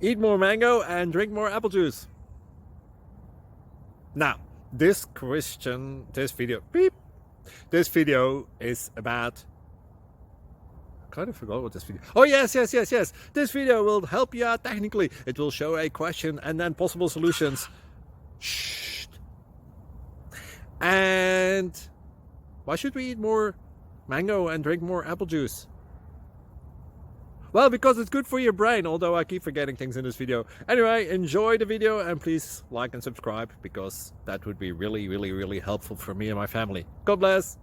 eat more mango and drink more apple juice. Now, this video is about, I kind of forgot what this video. Oh yes. This video will help you out technically. It will show a question and then possible solutions. Shh. And why should we eat more mango and drink more apple juice? Well, because it's good for your brain, although I keep forgetting things in this video. Anyway, enjoy the video and please like and subscribe, because that would be really helpful for me and my family. God bless!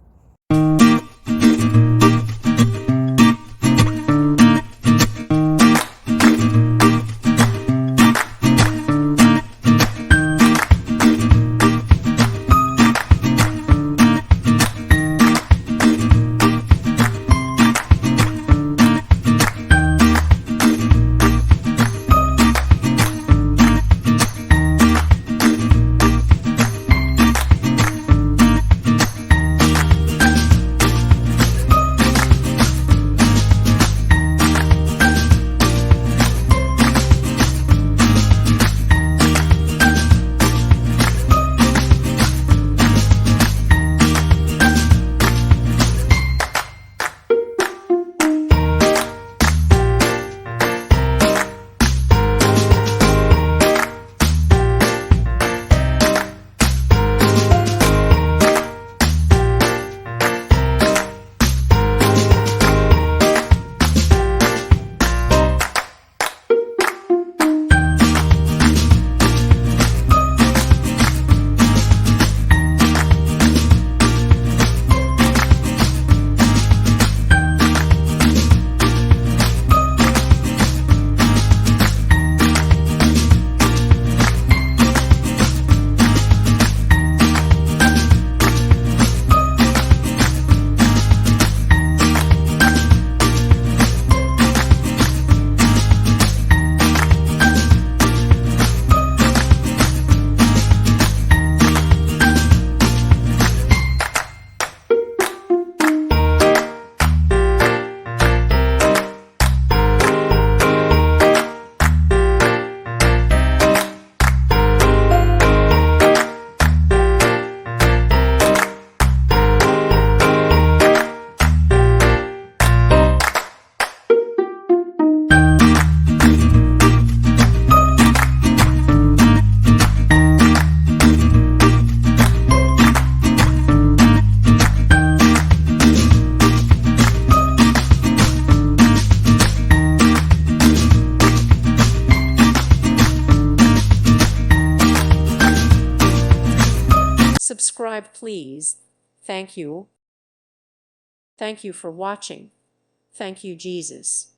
Subscribe, please. Thank you. Thank you for watching. Thank you, Jesus.